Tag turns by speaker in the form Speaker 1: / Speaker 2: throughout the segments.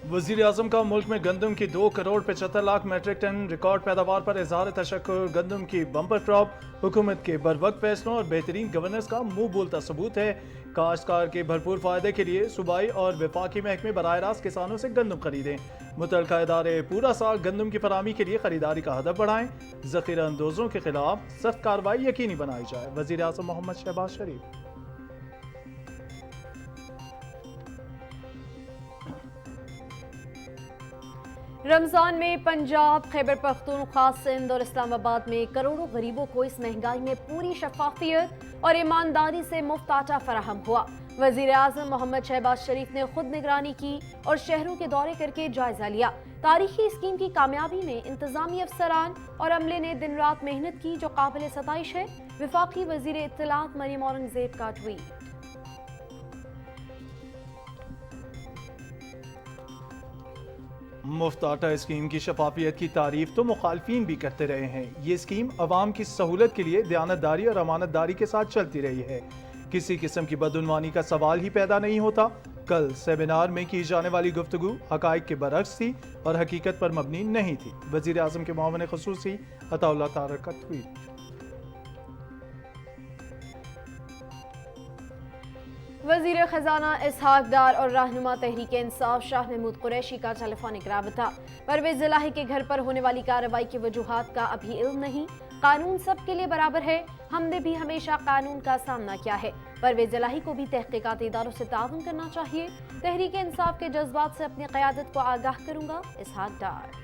Speaker 1: वज़ीर आज़म का मुल्क में गंदम की 2 crore 75 lakh metric tonne record पैदावार पर इजहार तशक्कुर। गंदम की बम्पर क्रॉप हुकूमत के बरवक्त फैसलों और बेहतरीन गवर्नेंस का मुंह बोलता सबूत है। काश्तकार के भरपूर फायदे के लिए सूबाई और वफाकी महकमे बराह रास्त किसानों से गंदम खरीदें। मुतल्लिका इदारे पूरा साल गंदम की फराहमी के लिए खरीदारी का हदफ बढ़ाएं। ज़ख़ीरा अंदोज़ों के खिलाफ सख्त कार्रवाई यकीनी बनाई जाए। वज़ीर आज़म मोहम्मद शहबाज शरीफ।
Speaker 2: रमजान में पंजाब, खैबर पख्तूनख्वा, सिंध और इस्लामाबाद में करोड़ों गरीबों को इस महंगाई में पूरी शफाफियत और ईमानदारी से मुफ्त आटा फराहम हुआ। वजीर आज़म मोहम्मद शहबाज शरीफ ने खुद निगरानी की और शहरों के दौरे करके जायजा लिया। तारीखी स्कीम की कामयाबी में इंतजामी अफसरान और अमले ने दिन रात मेहनत की, जो काबिल सताइश है। वफाकी वजीर इत्तलात मरियम औरंगजेब का ट्वीट।
Speaker 1: मुफ्त आटा स्कीम की शफाफियत की तारीफ तो मुखालफीन भी करते रहे हैं। ये स्कीम अवाम की सहूलत के लिए दयानतदारी और अमानतदारी के साथ चलती रही है। किसी किस्म की बदउनवानी का सवाल ही पैदा नहीं होता। कल सेमिनार में की जाने वाली गुफ्तगू हकाइक के बरक्स थी और हकीकत पर मबनी नहीं थी। वजीर आज़म के मुआविन खुसूसी अताउल्लाह तारक का ट्वीट।
Speaker 2: वजीर खजाना इसहाक डार और रहनुमा तहरीक इंसाफ शाह महमूद कुरैशी का टेलीफोनिक राबता। परवेज इलाही के घर पर होने वाली कार्रवाई की वजूहात का अभी इल्म नहीं। कानून सबके लिए बराबर है, हमने भी हमेशा कानून का सामना किया है। परवेज इलाही को भी तहकीकाती इदारों से ताउन करना चाहिए। तहरीक इंसाफ के जज्बात से अपनी क़यादत को आगाह करूंगा। इसहाक डार।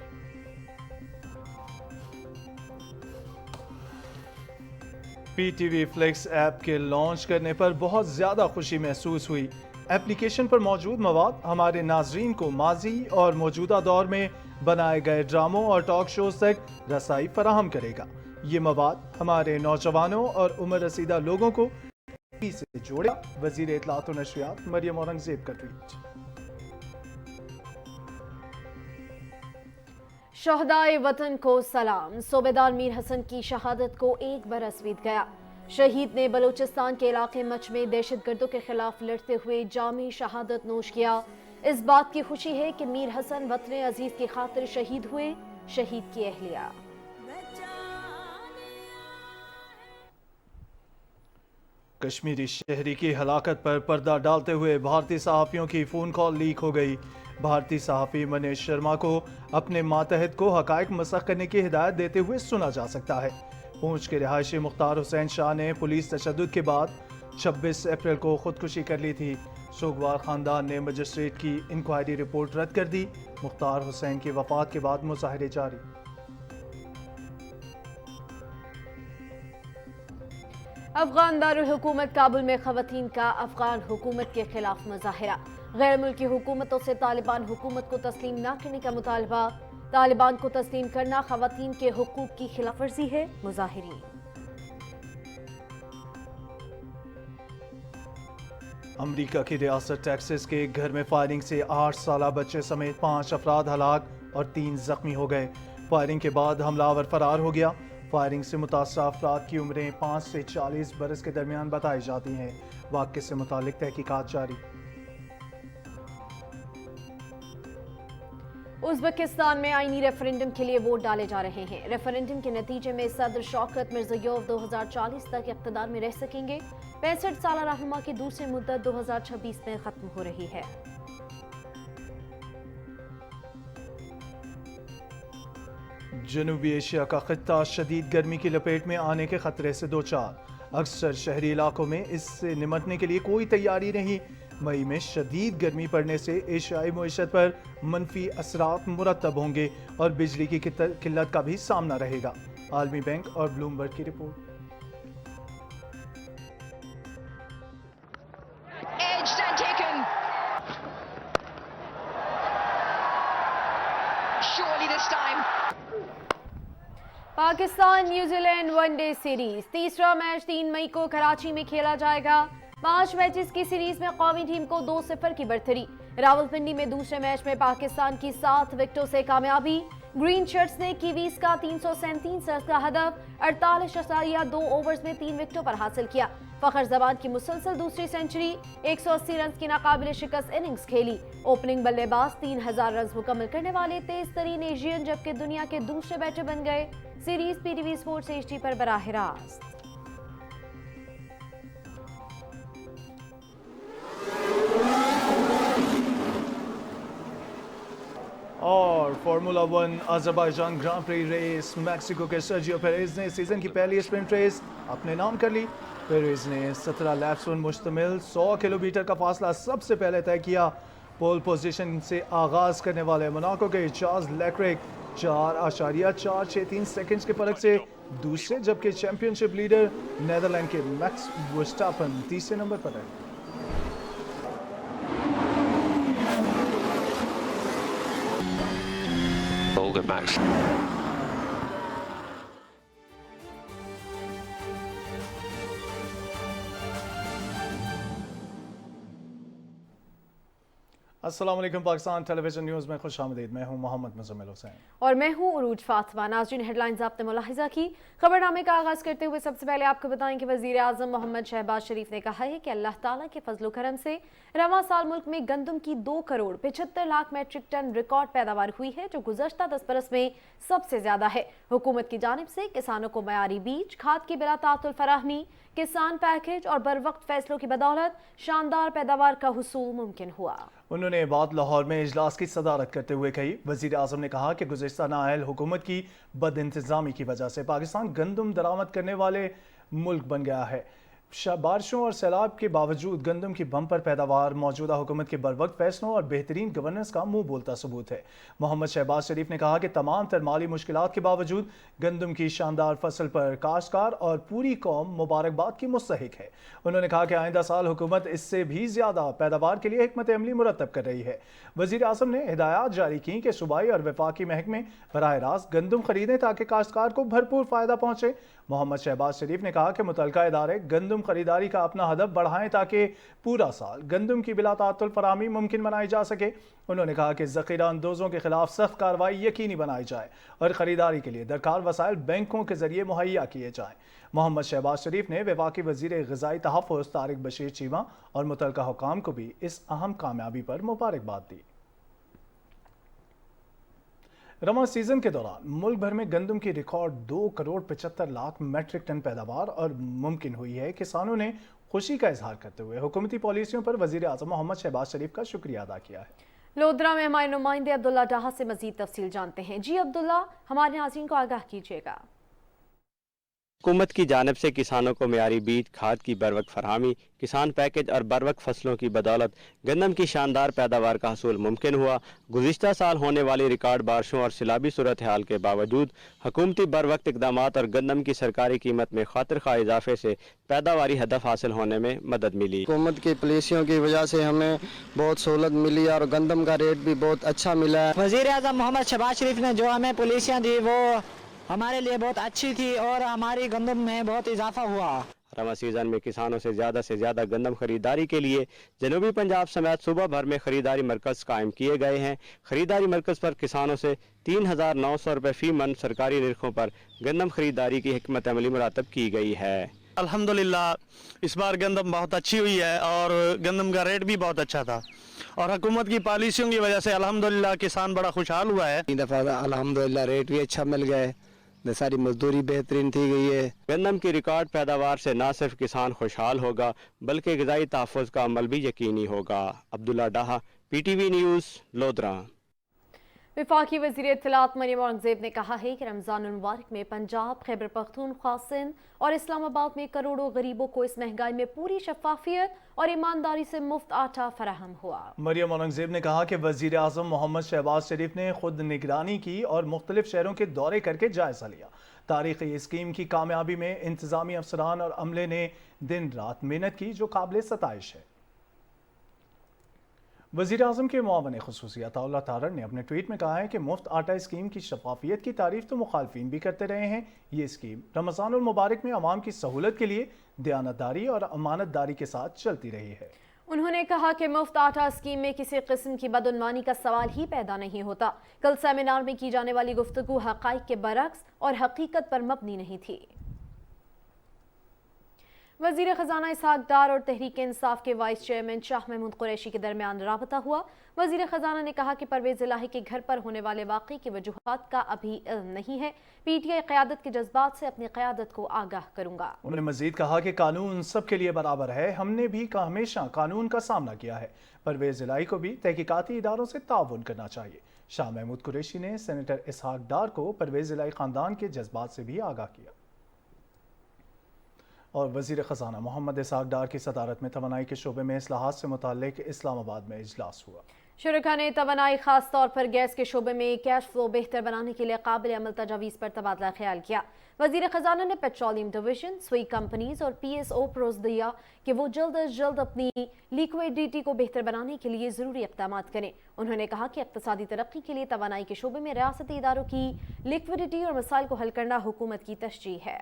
Speaker 1: PTV फ्लेक्स ऐप के लॉन्च करने पर बहुत ज़्यादा खुशी महसूस हुई। एप्लीकेशन पर मौजूद मवाद हमारे नाजरीन को माजी और मौजूदा दौर में बनाए गए ड्रामों और टॉक शोज तक रसाई फराहम करेगा। ये मवाद हमारे नौजवानों और उम्र रसीदा लोगों को टीवी से जोड़ेगा। वज़ीर इत्तलात और नशरियात मरियम औरंगजेब का ट्वीट।
Speaker 2: शहदाए वतन को सलाम। सूबेदार मीर हसन की शहादत को एक बरस बीत गया। शहीद ने बलूचिस्तान के इलाके मच में दहशतगर्दों के खिलाफ लड़ते हुए जामी शहादत नोश किया। इस बात की खुशी है कि मीर हसन वतन अजीज की खातिर शहीद हुए। शहीद की अहलिया।
Speaker 1: कश्मीरी शहरी की हलाकत पर पर्दा डालते हुए भारतीय सहाफ़ियों की फ़ोन कॉल लीक हो गई। भारतीय सहाफ़ी मनीष शर्मा को अपने मातहत को हक़ाइक़ मसख़ करने की हिदायत देते हुए सुना जा सकता है। पूंछ के रिहायशी मुख्तार हुसैन शाह ने पुलिस तशद्दुद के बाद 26 अप्रैल को खुदकुशी कर ली थी। सोगवार ख़ानदान ने मजिस्ट्रेट की इंक्वायरी रिपोर्ट रद्द कर दी। मुख्तार हुसैन की वफ़ात के बाद मुज़ाहरे जारी।
Speaker 2: अफगान दारुल हुकूमत काबुल में ख़वातीन का अफगान हुकूमत के खिलाफ मुज़ाहिरा। गैर मुल्की हुकूमतों से तालिबान हुकूमत को तस्लीम न करने का मुतालबा। तालिबान को तस्लीम करना ख़वातीन के हुकूक की खिलाफवर्जी है। मुज़ाहिरीन।
Speaker 1: अमरीका की रियासत टेक्सास के एक घर में फायरिंग से 8 साला बच्चे समेत 5 अफराद हलाक और 3 जख्मी हो गए। फायरिंग के बाद हमलावर फरार हो गया। फायरिंग से मुतासरा अफराद की उम्रें 5 से 40 बरस के दरमियान बताई जाती हैं। वाक़े से मुतालिक तहकीकात जारी।
Speaker 2: उज़्बेकिस्तान में आईनी रेफरेंडम के लिए वोट डाले जा रहे हैं। रेफरेंडम के नतीजे में सदर शौकत मिर्ज़ियोयेव 2040 तक इक़्तिदार में रह सकेंगे। 65 साला रहनुमा की दूसरी मुद्दत 2026 में खत्म हो रही है।
Speaker 1: जनूबी एशिया का खित्ता शदीद गर्मी की लपेट में आने के खतरे से दो चार। अक्सर शहरी इलाकों में इससे निमटने के लिए कोई तैयारी नहीं। मई में शदीद गर्मी पड़ने से एशियाई मईशत पर मनफी असरात मुरतब होंगे और बिजली की किल्लत का भी सामना रहेगा। आलमी बैंक और ब्लूमबर्ग की report.
Speaker 2: Pakistan New Zealand one day series तीसरा मैच 3 मई को कराची में खेला जाएगा। 5 मैचेस की सीरीज में कौमी टीम को 2-0 की बढ़तरी। रावलपिंडी में दूसरे मैच में पाकिस्तान की 7 विकेटों से कामयाबी। ग्रीन शर्ट्स ने कीवीज का 337 रन का हदफ 48.2 ओवर्स में 3 विकेटों पर हासिल किया। फखर जमान की मुसलसल दूसरी सेंचुरी, 180 रन की नाकाबिले शिकस्त इनिंग्स खेली। ओपनिंग बल्लेबाज 3000 रन मुकम्मल करने वाले तेज तरीन एशियन जबकि दुनिया के दूसरे बैटर बन गए। सीरीज पीटीवी स्पोर्ट्स एचडी पर बराह रास्त।
Speaker 1: और फार्मूला 1 अजरबैजान ग्रां प्री रेस, मैक्सिको के सर्जियो पेरेज ने सीजन की पहली स्प्रिंट रेस अपने नाम कर ली। पेरेज ने 17 लैप्स पर मुश्तमिल 100 किलोमीटर का फासला सबसे पहले तय किया। पोल पोजीशन से आगाज करने वाले मोनाको के चार्ल्स लेक्रेक 4.463 सेकंड्स के फर्क से दूसरे, जबकि चैंपियनशिप लीडर नेदरलैंड के मैक्स वर्स्टापन तीसरे नंबर पर रहे।
Speaker 3: All good, Max.
Speaker 1: अस्सलाम वालेकुम, पाकिस्तान टेलीविजन न्यूज़ में खुश आमदीद। मैं हूं मोहम्मद मुज़म्मिल हुसैन
Speaker 2: और मैं हूं उरूज फातिमा। नाज़रीन, हेडलाइंस आपने मुलाहिजा की। खबरनामे का आगाज करते हुए सबसे पहले आपको बताएं कि वज़ीर आज़म मोहम्मद शहबाज शरीफ ने कहा है कि अल्लाह ताला के फजल करम से रवां साल मुल्क में गंदम की 2 crore 75 lakh metric tonne record पैदावार हुई है, जो गुज़श्ता 10 बरस में सबसे ज्यादा है। हुकूमत की जानिब से किसानों को मयारी बीज, खाद की बिला तातुल फराहमी, किसान पैकेज और बर वक्त फैसलों की बदौलत शानदार पैदावार का हुसूल मुमकिन हुआ।
Speaker 1: उन्होंने ये बात लाहौर में इजलास की सदारत करते हुए कही। वज़ीर आज़म ने कहा कि गुज़िश्ता नाअहल हुकूमत की बद इंतज़ामी की वजह से पाकिस्तान गंदम दरामद करने वाले मुल्क बन गया है। बारिशों और सैलाब के बावजूद गंदम की बम्पर पैदावार मौजूदा हुकूमत के बरवक्त फैसलों और बेहतरीन गवर्नेंस का मुंह बोलता सबूत है। मोहम्मद शहबाज शरीफ ने कहा कि तमाम तर माली मुश्किलात के बावजूद गंदम की शानदार फसल पर काश्तकार और पूरी कौम मुबारकबाद की मुस्तहिक है। उन्होंने कहा कि आइंदा साल हुकूमत इससे भी ज़्यादा पैदावार के लिए हिकमत अमली मुरतब कर रही है। वज़ीर आज़म ने हिदायत जारी की कि सूबाई और वफाकी महकमे बराह रास्त गंदम खरीदें ताकि काश्तकार को भरपूर फ़ायदा पहुँचे। मोहम्मद शहबाज शरीफ ने कहा कि मुतलका इदारे गंदम खरीदारी का अपना हदफ बढ़ाएं ताकि पूरा साल गंदम की बिला तातुल फराहमी मुमकिन बनाई जा सके। उन्होंने कहा कि ज़ख़ीरा अंदोज़ों के खिलाफ सख्त कार्रवाई यकीनी बनाई जाए और ख़रीदारी के लिए दरकार वसाइल बैंकों के जरिए मुहैया किए जाएँ। मोहम्मद शहबाज शरीफ ने वफाकी वज़ीर ग़िज़ाई तहफ़्फ़ुज़ तारिक बशीर चीमा और मुतलका हुकाम को भी इस अहम कामयाबी पर मुबारकबाद दी। रवां सीजन के दौरान मुल्क भर में गंदम की record 2 crore 75 lakh metric tonne पैदावार और मुमकिन हुई है। किसानों ने खुशी का इजहार करते हुए हुकूमती पॉलिसियों पर वज़ीर आज़म मोहम्मद शहबाज शरीफ का शुक्रिया अदा किया है।
Speaker 2: लोधरा में हमारे नुमाइंदे अब्दुल्ला डाहा से मजीद तफसील जानते हैं। जी अब्दुल्ला, हमारे नाज़रीन को आगाह कीजिएगा।
Speaker 4: हुकूमत की जानिब से किसानों को मयारी बीज, खाद की बर वक्त फरहमी, किसान पैकेज और बर वक्त फसलों की बदौलत गंदम की शानदार पैदावार का हसूल मुमकिन हुआ। गुज़िश्ता साल होने वाली रिकॉर्ड बारिशों और सैलाबी सूरत हाल के बावजूद हुकूमती बर वक्त इकदामात और गंदम की सरकारी कीमत में खातिर खा इजाफे से पैदावारी हदफ हासिल होने में मदद मिली।
Speaker 5: हुकूमत की पॉलिसियों की वजह से हमें बहुत सहूलत मिली और गंदम का रेट भी बहुत अच्छा मिला है।
Speaker 6: वज़ीर आज़म मोहम्मद शहबाज शरीफ ने जो हमें पॉलिसियाँ दी वो हमारे लिए बहुत अच्छी थी और हमारी गंदम में बहुत इजाफा हुआ।
Speaker 4: रवां सीजन में किसानों से ज़्यादा गंदम खरीदारी के लिए जनूबी पंजाब समेत सूबा भर में खरीदारी मरकज़ कायम किए गए हैं। खरीदारी मरकज़ पर किसानों से 3,900 रुपये फी मन सरकारी निरखों पर गंदम खरीदारी की हिकमत अमली मुरातब की गई है।
Speaker 7: अल्हम्दुलिल्लाह इस बार गंदम बहुत अच्छी हुई है और गंदम का रेट भी बहुत अच्छा था और हुकूमत की पॉलिसियों की वजह से अल्हम्दुलिल्लाह किसान बड़ा खुशहाल हुआ है।
Speaker 5: इन दफ़ा अल्हम्दुलिल्लाह रेट भी अच्छा मिल गए, सारी मजदूरी बेहतरीन थी गई है।
Speaker 4: गंदम की रिकॉर्ड पैदावार से न सिर्फ किसान खुशहाल होगा बल्कि ग़िज़ाई तहफ़्फ़ुज़ का अमल भी यकीनी होगा। अब्दुल्ला डाहा, PTV न्यूज़, लोधरा।
Speaker 2: वफाकी वज़ीर इत्तलात मरियम औरंगज़ेब ने कहा है कि रमज़ान मुबारक में पंजाब, खैबर पख्तूनख्वा, सिंध और इस्लामाबाद में करोड़ों गरीबों को इस महंगाई में पूरी शफाफियत और ईमानदारी से मुफ्त आटा फराहम हुआ।
Speaker 1: मरियम औरंगज़ेब ने कहा कि वज़ीर आज़म मोहम्मद शहबाज शरीफ ने खुद निगरानी की और मुख्तलिफ शहरों के दौरे करके जायजा लिया। तारीख़ी स्कीम की कामयाबी में इंतज़ामी अफसरान और अमले ने दिन रात मेहनत की, जो काबिल सताइश है। वज़ीर आज़म के मुआवन ख़ुसूसी अताउल्लाह तारड़ ने अपने ट्वीट में कहा है कि मुफ्त आटा स्कीम की शफाफियत की तारीफ तो मुखालफिन भी करते रहे हैं। ये स्कीम रमज़ानुल मुबारक में अवाम की सहूलत के लिए दयानतदारी और अमानतदारी के साथ चलती रही है।
Speaker 2: انہوں نے کہا کہ مفت آٹا اسکیم میں کسی قسم کی بدعنوانی کا سوال ہی پیدا نہیں ہوتا. کل سیمینار میں کی جانے والی گفتگو حقائق کے برعکس اور حقیقت پر مبنی نہیں تھی. وزیر خزانہ اسحاق ڈار اور تحریک انصاف کے وائس چیئرمین شاہ محمود قریشی کے درمیان رابطہ ہوا. وزیر خزانہ نے کہا کہ پرویز الہی کے گھر پر ہونے والے واقعے کی وجوہات کا ابھی علم نہیں ہے. پی ٹی آئی قیادت کے جذبات سے اپنی قیادت کو آگاہ کروں گا.
Speaker 1: انہوں نے مزید کہا کہ قانون سب کے لیے برابر ہے. ہم نے بھی ہمیشہ قانون کا سامنا کیا ہے. پرویز الہی کو بھی تحقیقاتی اداروں سے تعاون کرنا چاہیے. شاہ محمود قریشی نے سینیٹر اسحاق ڈار کو پرویز الہی خاندان کے جذبات سے بھی آگاہ کیا. اور وزیر خزانہ محمد اسحاق ڈار کی صدارت میں توانائی کے شعبے میں اصلاحات سے متعلق اسلام آباد میں اجلاس ہوا.
Speaker 2: شرکا نے توانائی خاص طور پر گیس کے شعبے میں کیش فلو بہتر بنانے کے لیے قابل عمل تجاویز پر تبادلہ خیال کیا. وزیر خزانہ نے پیٹرولیم ڈویژن، سوئی کمپنیز اور پی ایس او پروز دیا کہ وہ جلد از جلد اپنی لیکوئڈیٹی کو بہتر بنانے کے لیے ضروری اقدامات کریں. انہوں نے کہا کہ اقتصادی ترقی کے لیے توانائی کے شعبے میں ریاستی اداروں کی لیکوئڈیٹی اور مسائل کو حل کرنا حکومت کی ترجیح ہے.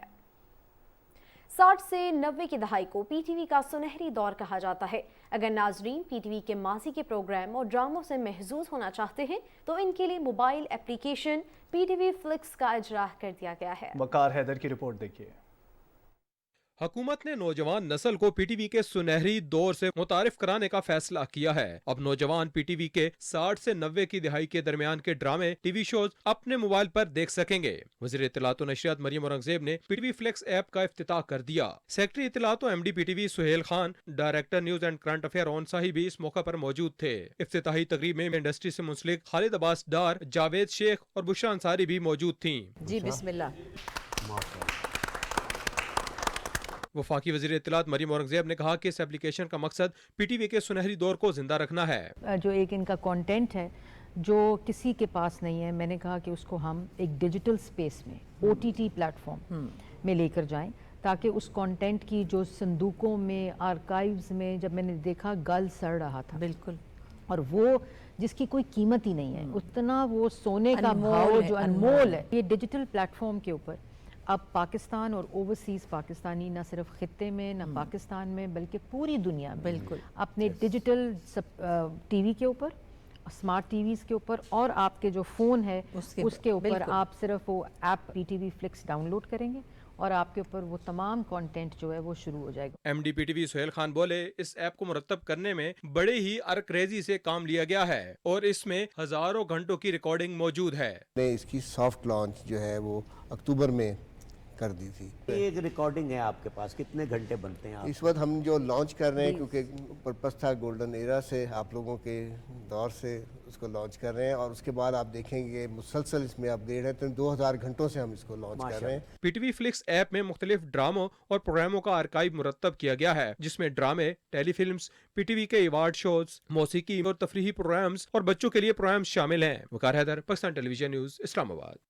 Speaker 2: 60 سے 90 کی دہائی کو پی ٹی وی کا سنہری دور کہا جاتا ہے. اگر ناظرین پی ٹی وی کے ماضی کے پروگرام اور ڈراموں سے محظوظ ہونا چاہتے ہیں تو ان کے لیے mobile application P T V Flix کا اجرا کر دیا گیا ہے.
Speaker 1: وقار حیدر کی رپورٹ دیکھیے.
Speaker 3: حکومت نے نوجوان نسل کو پی ٹی وی کے سنہری دور سے متعارف کرانے کا فیصلہ کیا ہے. اب نوجوان پی ٹی وی کے 60 سے 90 کی دہائی کے درمیان کے ڈرامے، ٹی وی شوز اپنے موبائل پر دیکھ سکیں گے. وزیر اطلاعات و نشریات مریم اورنگزیب نے P T V flex app کا افتتاح کر دیا. سیکرٹری اطلاعات و M D P T V Sohail Khan, director news and current affair Aun صاحب بھی اس موقع پر موجود تھے. افتتاحی تقریب میں انڈسٹری سے منسلک خالد عباس ڈار، جاوید شیخ اور بشرا انصاری بھی موجود تھیں.
Speaker 8: جی بسم اللہ.
Speaker 3: وفاقی وزیر اطلاعات مریم اورنگزیب نے کہا کہ اس ایپلیکیشن کا مقصد پی ٹی وی کے سنہری دور کو زندہ رکھنا ہے.
Speaker 8: جو ایک ان کا کانٹینٹ ہے جو کسی کے پاس نہیں ہے، میں نے کہا کہ اس کو ہم ایک ڈیجیٹل سپیس میں O T T plate form میں لے کر جائیں تاکہ اس کانٹینٹ کی جو صندوقوں میں، آرکائیوز میں جب میں نے دیکھا گل سڑ رہا تھا بالکل، اور وہ جس کی کوئی قیمت ہی نہیں ہے، اتنا وہ سونے کا بھاؤ جو انمول ہے. یہ ڈیجیٹل پلیٹ فارم کے اوپر اب پاکستان اور اوورسیز پاکستانی نہ صرف خطے میں، نہ پاکستان میں، بلکہ پوری دنیا میں بالکل اپنے ڈیجیٹل ٹی وی کے اوپر، اسمارٹ ٹی ویز کے اوپر اور آپ کے جو فون ہے اس کے اوپر آپ صرف وہ app P T V Flix download کریں گے اور آپ کے اوپر وہ تمام کانٹینٹ جو ہے وہ شروع ہو جائے گا.
Speaker 3: M D P T V Sohail Khan بولے اس ایپ کو مرتب کرنے میں بڑے ہی ارک ریزی سے کام لیا گیا ہے اور اس میں ہزاروں گھنٹوں کی ریکارڈنگ موجود ہے.
Speaker 9: اس کی سافٹ لانچ جو ہے وہ اکتوبر میں کر دی تھی.
Speaker 10: ایک ریکارڈنگ ہے آپ کے پاس، کتنے گھنٹے بنتے ہیں آپ؟
Speaker 9: اس وقت ہم جو لانچ کر رہے ہیں کیونکہ پرپس تھا گولڈن ایرا سے، آپ لوگوں کے دور سے اس کو لانچ کر رہے ہیں اور اس کے بعد آپ دیکھیں گے مسلسل اس میں اپ گریڈ ہے. تو 2000 گھنٹوں سے ہم اس کو لانچ کر رہے ہیں.
Speaker 3: P T V Flix app میں مختلف ڈراموں اور پروگراموں کا آرکائیو مرتب کیا گیا ہے جس میں ڈرامے، ٹیلی فلمز، پی ٹی وی کے ایوارڈ شوز، موسیقی اور تفریحی پروگرامز اور بچوں کے لیے پروگرامز شامل ہیں. وقار حیدر، پاکستان ٹیلی ویژن نیوز، اسلام آباد.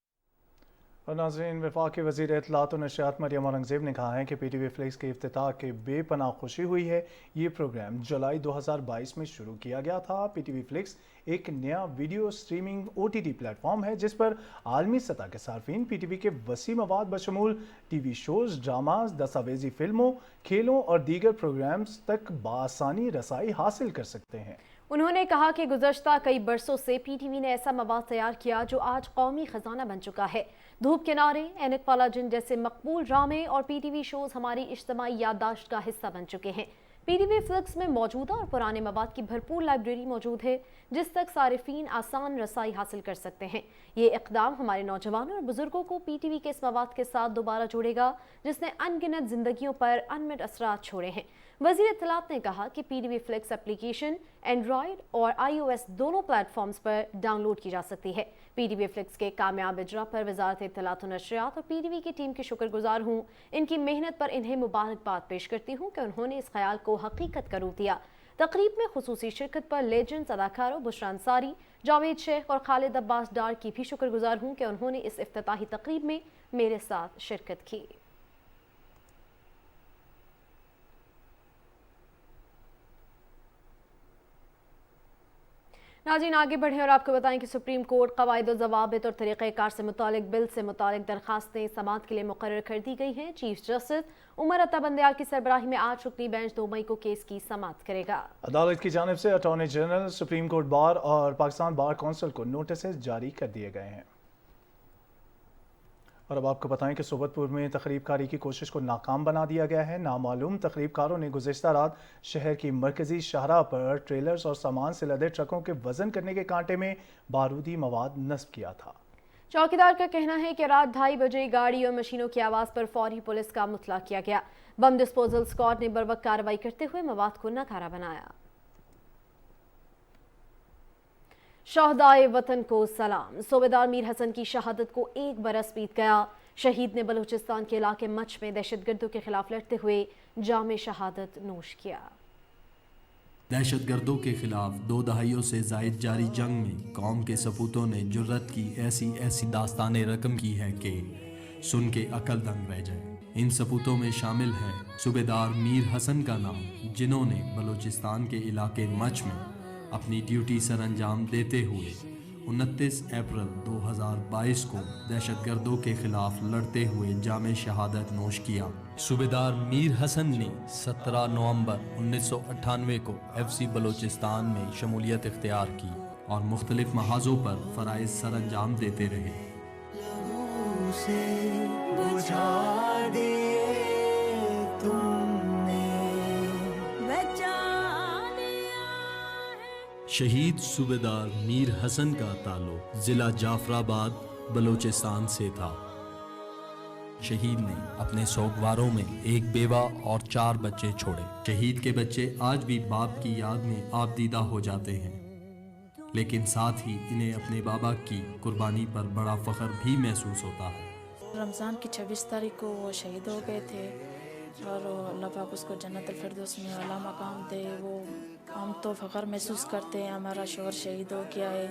Speaker 1: اور ناظرین، وفاقی وزیر اطلاعات و نشریات مریم اورنگزیب نے کہا ہے کہ پی ٹی وی فلکس کے افتتاح کے بے پناہ خوشی ہوئی ہے. یہ پروگرام جولائی 2022 میں شروع کیا گیا تھا. پی ٹی وی فلکس ایک نیا video streaming O T T plate form ہے جس پر عالمی سطح کے صارفین پی ٹی وی کے وسیع مواد بشمول ٹی وی شوز، ڈراماز، دستاویزی فلموں، کھیلوں اور دیگر پروگرامز تک بآسانی رسائی حاصل کر سکتے ہیں.
Speaker 2: انہوں نے کہا کہ گزشتہ کئی برسوں سے پی ٹی وی نے ایسا مواد تیار کیا جو آج قومی خزانہ بن چکا ہے. دھوپ کنارے، اینک والا جن جیسے مقبول ڈرامے اور پی ٹی وی شوز ہماری اجتماعی یادداشت کا حصہ بن چکے ہیں. پی ٹی وی فلکس میں موجودہ اور پرانے مواد کی بھرپور لائبریری موجود ہے جس تک صارفین آسان رسائی حاصل کر سکتے ہیں. یہ اقدام ہمارے نوجوانوں اور بزرگوں کو پی ٹی وی کے اس مواد کے ساتھ دوبارہ جوڑے گا جس نے ان گنت زندگیوں پر انمٹ اثرات چھوڑے ہیں. وزیر اطلاعات نے کہا کہ P T V Flix application Android اور آئی او ایس دونوں پلیٹ فارمز پر ڈاؤن لوڈ کی جا سکتی ہے. پی ٹی وی فلکس کے کامیاب اجرا پر وزارت اطلاعات و نشریات اور پی ٹی وی کی ٹیم کی شکر گزار ہوں. ان کی محنت پر انہیں مبارکباد پیش کرتی ہوں کہ انہوں نے اس خیال کو حقیقت کا روپ دیا. تقریب میں خصوصی شرکت پر لیجنڈز اداکاروں بشرا انصاری، جاوید شیخ اور خالد عباس ڈار کی بھی شکر گزار ہوں کہ انہوں نے اس افتتاحی تقریب میں میرے ساتھ شرکت کی. नाज़रीन आगे बढ़ें और आपको बताएं कि सुप्रीम कोर्ट क़वाइद ज़वाबित और तरीक़ाकार से मुतालिक बिल से मुतालिक दरखास्तें समाअत के लिए मुकर्रर कर दी गई हैं। चीफ जस्टिस उमर अता बंदयाल की सरबराही में 8 रुकनी बेंच 2 मई को केस की समाअत करेगा।
Speaker 1: अदालत की जानिब से attorney general, supreme court bar और पाकिस्तान बार कौंसिल को नोटिस जारी कर दिए गए हैं। और अब आपको बताएं कि सोबतपुर में तखरीबकारी की कोशिश को नाकाम बना दिया गया है। नामालूम तखरीबकारों ने गुज़िश्ता रात शहर की मरकजी शाहराह पर ट्रेलर्स और सामान से लदे ट्रकों के वजन करने के कांटे में बारूदी मवाद नस्ब किया था।
Speaker 2: चौकीदार का कहना है कि रात 2:30 बजे गाड़ी और मशीनों की आवाज़ पर फौरी पुलिस का मुतला किया गया। बम डिस्पोजल स्क्वाड ने बरवक्त कार्रवाई करते हुए मवाद को नकारा बनाया। शहदाए वतन को सलाम। सूबेदार मीर हसन की शहादत को 1 बरस बीत गया। शहीद ने बलूचिस्तान के इलाके मच में दहशतगर्दों के खिलाफ लड़ते हुए जाम शहादत नोश किया।
Speaker 11: दहशतगर्दों के खिलाफ 2 दहाइयों से जायद जारी जंग में कौम के सपूतों ने जुर्रत की ऐसी दास्तानें रकम की है कि सुन के अकल दंग रह जाए। इन सपूतों में शामिल है सूबेदार मीर हसन का नाम, जिन्होंने बलूचिस्तान के इलाके मच में अपनी ड्यूटी सर अंजाम देते हुए 29 अप्रैल 2022 को दहशतगर्दों के खिलाफ लड़ते हुए जामे शहादत नोश किया। सूबेदार मीर हसन ने 17 नवंबर 1998 को FC बलूचिस्तान में शमूलियत इख्तियार की और मुख्तलिफ महाजों पर फ़राइज़ सर अंजाम देते रहे। शहीद सूबेदार मीर हसन का ताल्लुक जिला जाफराबाद बलूचिस्तान से था। शहीद ने अपने सोगवारों में 1 बेवा और 4 बच्चे छोड़े। शहीद के बच्चे आज भी बाप की याद में आबदीदा हो जाते हैं, लेकिन साथ ही इन्हें अपने बाबा की कुर्बानी पर बड़ा फख्र भी महसूस होता है।
Speaker 12: रमज़ान की 26 तारीख को वो शहीद हो गए थे और अल्लाह पाक उसको जन्नत अल फिरदौस में आला मकाम दे। वो हम तो फ़ख्र महसूस करते हैं, हमारा शोहर शहीद हो गया है।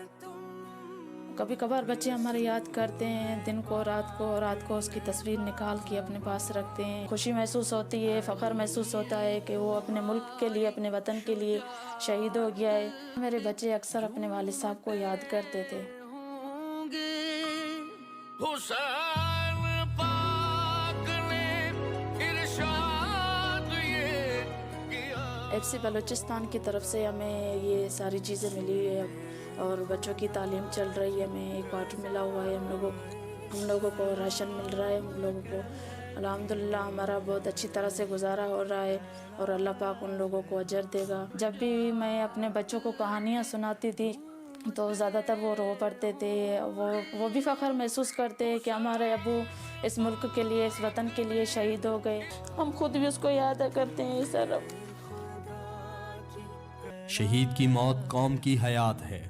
Speaker 12: कभी कभार बच्चे हमारे याद करते हैं, दिन को रात को उसकी तस्वीर निकाल के अपने पास रखते हैं। खुशी महसूस होती है, फ़ख्र महसूस होता है कि वो अपने मुल्क के लिए, अपने वतन के लिए शहीद हो गया है। मेरे बच्चे अक्सर अपने वालिद साहब को याद करते थे। FC बलूचिस्तान की तरफ से हमें ये सारी चीज़ें मिली है और बच्चों की तालीम चल रही है। हमें एक क्वार्टर मिला हुआ है, हम लोगों को राशन मिल रहा है। हम लोगों को अल्हम्दुलिल्लाह हमारा बहुत अच्छी तरह से गुजारा हो रहा है और अल्लाह पाक उन लोगों को अजर देगा। जब भी मैं अपने बच्चों को कहानियाँ सुनाती थी तो ज़्यादातर वो रो पड़ते थे। वो भी फ़ख्र महसूस करते हैं कि हमारे अबू इस मुल्क के लिए, इस वतन के लिए शहीद हो गए। हम खुद भी उसको याद करते हैं सर।
Speaker 11: शहीद की मौत कौम की हयात है।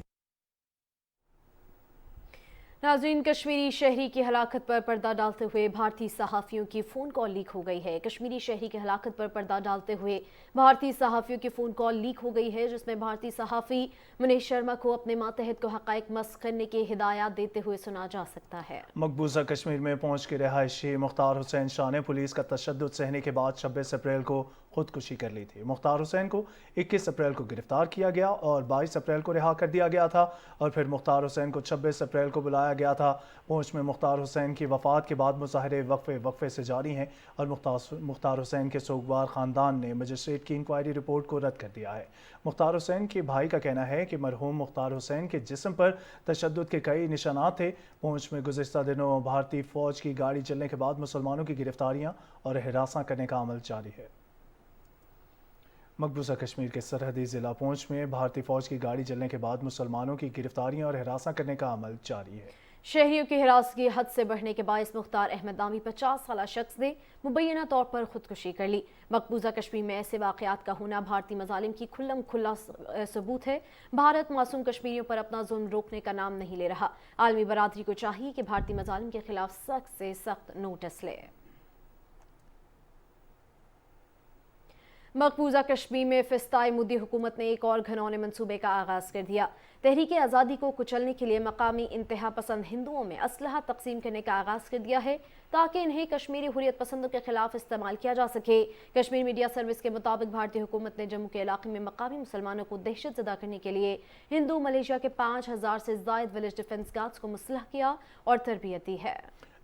Speaker 2: नाज़रीन, कश्मीरी शहरी की हलाकत पर पर्दा डालते हुए भारतीय सहाफ़ियों की फ़ोन कॉल लीक हो गई है। कश्मीरी शहरी की हलाकत पर पर्दा डालते हुए भारतीय सहाफ़ियों की फ़ोन कॉल लीक हो गई है, जिसमें भारतीय सहाफ़ी मनीष शर्मा को अपने मातहत को हक़ाइक़ मस्ख़ करने की हिदायत देते हुए सुना जा सकता है।
Speaker 1: मकबूजा कश्मीर में पहुँच के रहायशी मुख्तार हुसैन शाह ने पुलिस का तशद्दुद सहने के बाद 26 अप्रैल को खुदकुशी कर ली थी। मुख्तार हुसैन को 21 अप्रैल को गिरफ्तार किया गया और 22 अप्रैल को रिहा कर दिया गया था और फिर मुख्तार हुसैन को 26 अप्रैल को बुलाया गया था। पहुंच में मुख्तार हुसैन की वफ़ात के बाद मुजाहरे वक्फे से जारी हैं और मुख्तार हुसैन के सोगवार ख़ानदान ने मजिस्ट्रेट की इंक्वायरी रिपोर्ट को रद्द कर दिया है। मुख्तार हुसैन के भाई का कहना है कि मरहूम मुख्तार हुसैन के जिस्म पर तशद्दुद के कई निशानात थे। पहुंच में गुज़िश्ता दिनों भारतीय फ़ौज की गाड़ी चलने के बाद मुसलमानों की गिरफ्तारियाँ और हिरासा करने का अमल जारी है। मकबूजा कश्मीर के सरहदी ज़िला पहुंच में भारतीय फ़ौज की गाड़ी चलने के बाद मुसलमानों की गिरफ्तारियां और हिरासा करने का अमल जारी है।
Speaker 2: शहरियों की हिरासगी हद से बढ़ने के बायस मुख्तार अहमद नामी 50 साला शख्स ने मुबैना तौर पर खुदकुशी कर ली। मकबूजा कश्मीर में ऐसे वाक़यात का होना भारतीय मज़ालिम की खुल्लम खुल्ला सबूत है। भारत मासूम कश्मीरियों पर अपना जुल्म रोकने का नाम नहीं ले रहा। आलमी बरादरी को चाहिए कि भारतीय मज़ालिम के खिलाफ सख्त से सख्त नोटिस ले। मकबूजा कश्मीर में फिस्ताई मुद्दी हुकूमत ने एक और घनौने मंसूबे का आगाज कर दिया। तहरीक आज़ादी को कुचलने के लिए मकामी इंतहा पसंद हिंदुओं में असलहा तकसीम करने का आगाज कर दिया है ताकि इन्हें कश्मीरी हुर्रियत पसंदों के खिलाफ इस्तेमाल किया जा सके। कश्मीर मीडिया सर्विस के मुताबिक भारतीय हुकूमत ने जम्मू के इलाके में मकामी मुसलमानों को दहशत ज़दा करने के लिए हिंदू मलेशिया के 5000 से ज़ायद विलेज डिफेंस गार्ड्स को मुसल्लह किया और तरबियत दी है।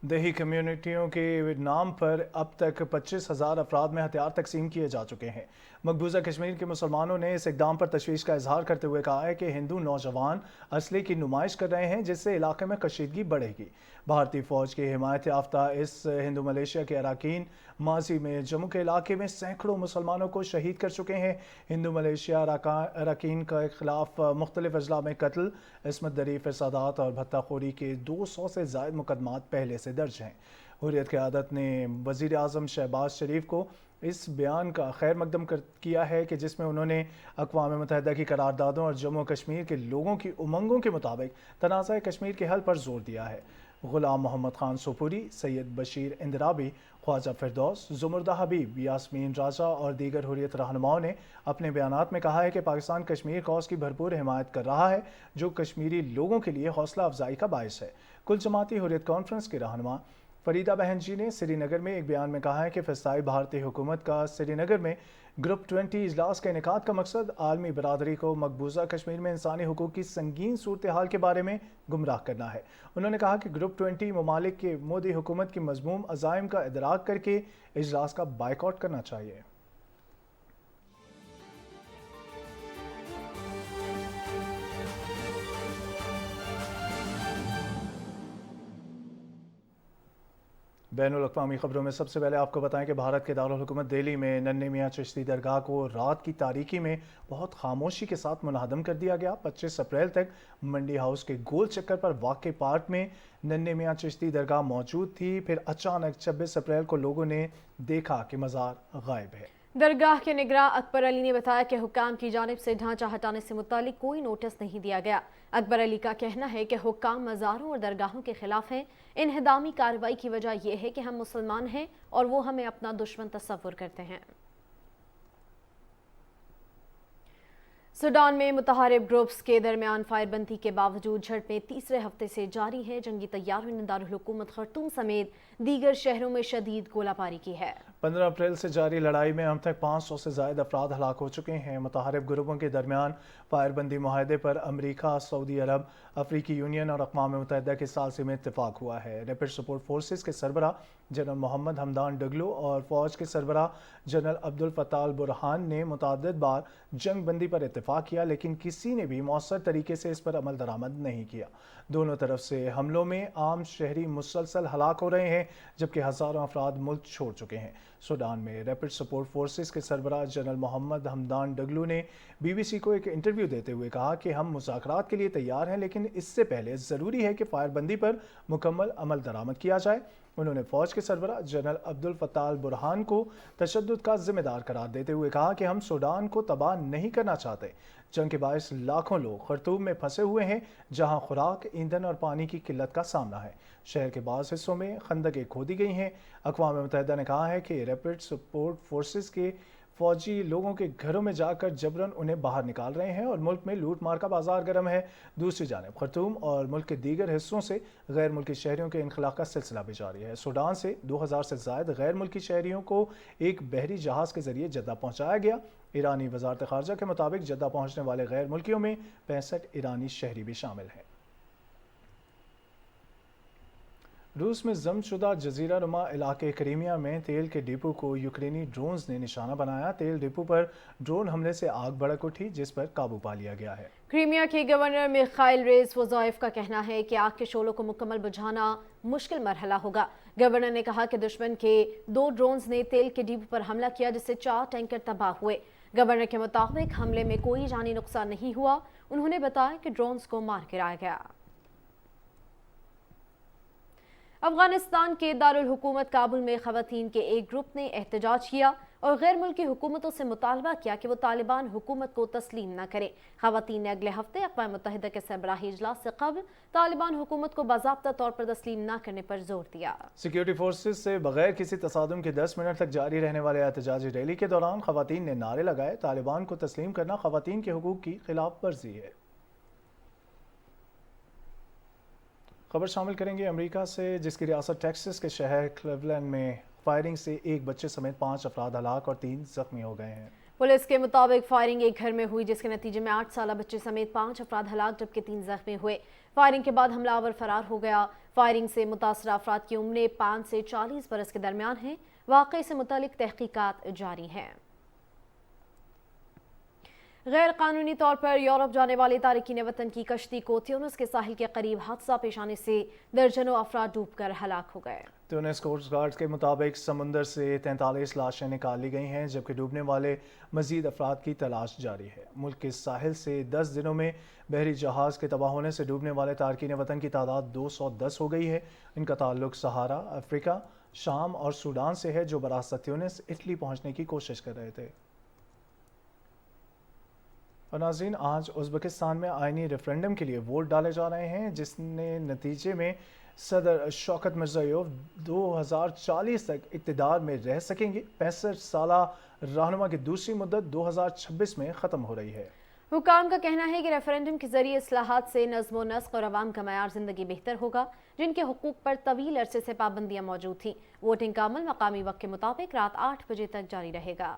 Speaker 1: देही कम्युनिटियों के नाम पर अब तक 25,000 अफराद में हथियार तकसीम किए जा चुके हैं। मकबूजा कश्मीर के मुसलमानों ने इस इकदाम पर तशवीश का इजहार करते हुए कहा है कि हिंदू नौजवान असले की नुमाइश कर रहे हैं जिससे इलाके में कशीदगी बढ़ेगी। भारतीय फ़ौज की हिमायत याफ्ता इस हिंदू मलेशिया के अरकान माजी में जम्मू के इलाके में सैकड़ों मुसलमानों को शहीद कर चुके हैं। हिंदू मलेशिया अरकान के खिलाफ मुख्तलिफ अजला में कत्ल, इसमत दरी, फसादात और भत्ताखोरी के 200 से ज़ायद मुकदमात पहले से दर्ज हैं। हुर्रियत क़यादत ने वज़ीर आज़म शहबाज शरीफ को इस बयान का खैर मकदम किया है कि जिसमें उन्होंने अक़वाम मुत्तहिदा की करारदादों और जम्मू कश्मीर के लोगों की उमंगों के मुताबिक तनाज़ा कश्मीर के हल पर जोर दिया है। गुलाम मोहम्मद खान सोपूरी, सैयद बशीर इंदराबी, ख्वाजा फिरदौस, जुमर्दा हबीब, यास्मीन राजा और दीगर हुर्रियत रहनुमाओं ने अपने बयानात में कहा है कि पाकिस्तान कश्मीर कौस की भरपूर हिमायत कर रहा है जो कश्मीरी लोगों के लिए हौसला अफजाई का बायस है। कुल जमाती हुर्रियत कॉन्फ्रेंस के रहनुमा फरीदा बहन जी ने श्रीनगर में एक बयान में कहा है कि फ़िस्ताई भारतीय हुकूमत का श्रीनगर में ग्रुप 20 इजलास के इनेकाद का मकसद आलमी बरादरी को मकबूजा कश्मीर में इंसानी हुकूक की संगीन सूरत हाल के बारे में गुमराह करना है। उन्होंने कहा कि ग्रुप 20 ममालिक के मोदी हुकूमत की मज़मूम अज़ाइम का इदराक करके इजलास का बाइकआउट करना चाहिए। बैनुल-अक़वामी खबरों में सबसे पहले आपको बताएं कि भारत के दारुल हुकूमत दिल्ली में नन्हे मियाँ चिश्ती दरगाह को रात की तारीकी में बहुत खामोशी के साथ मुनहदम कर दिया गया। 25 अप्रैल तक मंडी हाउस के गोल चक्कर पर वाक़े पार्क में नन्हे मियाँ चिश्ती दरगाह मौजूद थी। फिर अचानक 26 अप्रैल को लोगों ने देखा कि मज़ार गायब है।
Speaker 2: दरगाह के निगरां अकबर अली ने बताया कि हुक्काम की जानिब से ढांचा हटाने से मुतालिक कोई नोटिस नहीं दिया गया। अकबर अली का कहना है कि हुक्काम मज़ारों और दरगाहों के खिलाफ हैं। इन्हदामी कार्रवाई की वजह यह है कि हम मुसलमान हैं और वो हमें अपना दुश्मन तस्वुर करते हैं। सूडान में मुतहारिब ग्रुप्स के दरमियान फायरबंदी के बावजूद झड़पें तीसरे हफ्ते से जारी हैं। जंगी तैयारों ने दारुल हुकूमत खर्तूम समेत दीगर शहरों में शदीद गोलाबारी की है।
Speaker 1: 15 अप्रैल से जारी लड़ाई में अब तक 500 से ज़ायद अफराद हलाक हो चुके हैं। मुतहारिब ग्रुपों के दरमियान फायरबंदी मुआहदे पर अमरीका, सऊदी अरब, अफ्रीकी यूनियन और अक़वाम मुत्तहिदा के सालसे में इत्तेफाक हुआ है। रैपिड सपोर्ट फोर्सेस के सरबराह जनरल मोहम्मद हमदान डगलो और फ़ौज के सरबराह जनरल अब्दुल फ़त्ताह अल बुरहान ने मुतअद्दिद बार जंग बंदी पर इत्तेफाक किया, लेकिन किसी ने भी मौसर तरीके से इस पर अमल दरामद नहीं किया। दोनों तरफ से हमलों में आम शहरी मुसलसल हलाक हो रहे हैं जबकि हज़ारों अफराद मुल्क छोड़ चुके हैं। सूडान में रैपिड सपोर्ट फोर्सेस के सरबराह जनरल मोहम्मद हमदान डगलू ने BBC को एक इंटरव्यू देते हुए कहा कि हम मुज़ाकरात के लिए तैयार हैं, लेकिन इससे पहले ज़रूरी है कि फायरबंदी पर मुकम्मल अमल दरामद किया जाए। उन्होंने फ़ौज के सरबराह जनरल अब्दुल फ़त्ताह अल बुरहान को तशद्दुद का जिम्मेदार करार देते हुए कहा कि हम सूडान को तबाह नहीं करना चाहते। जंग के बायस लाखों लोग खर्तूम में फंसे हुए हैं जहां खुराक, ईंधन और पानी की किल्लत का सामना है। शहर के बाज़ हिस्सों में खंदकें खोदी गई हैं। अक़वाम मुत्तहिदा ने कहा है कि रैपिड सपोर्ट फोर्सेस के फौजी लोगों के घरों में जाकर जबरन उन्हें बाहर निकाल रहे हैं और मुल्क में लूट मार का बाजार गर्म है। दूसरी जानिब खर्तूम और मुल्क के दीगर हिस्सों से गैर मुल्की शहरियों के इनखला का सिलसिला भी जारी है। सूडान से 2000 से ज़ायद गैर मुल्की शहरियों को एक बहरी जहाज़ के जरिए जद्दा पहुँचाया गया। ईरानी वजारत ख़ारजा के मुताबिक जद्दा पहुँचने वाले गैर मुल्कियों में 65 ईरानी शहरी भी शामिल हैं। रूस में ज़ब्त-शुदा जज़ीरा नुमा इलाके क्रीमिया में तेल के डिपो को यूक्रेनी ड्रोन्स ने निशाना बनाया। तेल डिपो पर ड्रोन हमले से आग भड़क उठी जिस पर काबू पा लिया गया है।
Speaker 2: क्रीमिया के गवर्नर मिखाइल रेज़वोज़ाएव का कहना है कि आग के शोलों को मुकम्मल बुझाना मुश्किल मरहला होगा। गवर्नर ने कहा कि दुश्मन के 2 ड्रोन्स ने तेल के डिपो पर हमला किया जिससे 4 टैंकर तबाह हुए। गवर्नर के मुताबिक हमले में कोई जानी नुकसान नहीं हुआ। उन्होंने बताया कि ड्रोन्स को मार गिराया गया। अफगानिस्तान के दारुल हुकूमत काबुल में ख़वातीन के एक ग्रुप ने एहतजाज किया और गैर मुल्की हुकूमतों से मुतालबा किया कि वो तालिबान हुकूमत को तस्लीम न करें। ख़वातीन ने अगले हफ्ते अक़वाम मुत्तहिदा के सरबराही इजलास से कबल तालिबान हुकूमत को बाज़ाब्ता तौर पर तस्लीम न करने पर जोर दिया।
Speaker 1: सिक्योरिटी फोर्सेज से बगैर किसी तसादुम के 10 मिनट तक जारी रहने वाले एहतजाजी रैली के दौरान ख़वातीन ने नारे लगाए, तालिबान को तस्लीम करना ख़वातीन के हुकूक की खिलाफ वर्जी है। खबर शामिल करेंगे अमेरिका से, जिसकी रियासत टेक्सास के शहर क्लीवलैंड में फायरिंग से एक बच्चे समेत 5 अफराद हलाक और 3 जख्मी हो गए हैं।
Speaker 2: पुलिस के मुताबिक फायरिंग एक घर में हुई, जिसके नतीजे में 8 साला बच्चे समेत 5 अफराद हलाक जबकि 3 जख्मी हुए। फायरिंग के बाद हमलावर फरार हो गया। फायरिंग से मुतासरा अफराद की उम्रें 5 से 40 बरस के दरमियान हैं। वाक़े से मुतालिक तहकीकात जारी हैं। गैर कानूनी तौर पर यूरोप जाने वाली तारिकीन वतन की कश्ती को ट्यूनिस के साहिल के करीब हादसा पेश आने से दर्जनों अफराद डूबकर हलाक हो गए।
Speaker 1: ट्यूनिस कोस्ट गार्ड के मुताबिक समुंदर से 43 लाशें निकाल ली गई हैं, जबकि डूबने वाले मजीद अफराद की तलाश जारी है। मुल्क के साहिल से 10 दिनों में बहरी जहाज़ के तबाह होने से डूबने वाले तारकीन वतन की तादाद 210 हो गई है। इनका ताल्लुक सहारा, अफ्रीका, शाम और सूडान से है, जो बरासत ट्यूनिस इटली पहुँचने की कोशिश कर रहे थे। और नाज़रीन, आज उज़्बेकिस्तान में आइनी रेफरेंडम के लिए वोट डाले जा रहे हैं, जिसने नतीजे में सदर शौकत मिर्ज़ायोव 2040 तक इक़्तिदार में रह सकेंगे। 65 साला रहनुमा की दूसरी मुद्दत 2026 में ख़त्म हो रही है।
Speaker 2: हुकाम का कहना है कि रेफरेंडम के जरिए इस्लाहात से नज़्म व नस्क और अवाम का मयार ज़िंदगी बेहतर होगा, जिनके हुकूक पर तवील अरसे से पाबंदियाँ मौजूद थीं। वोटिंग का अमल मकामी वक्त के मुताबिक रात 8 बजे तक जारी रहेगा।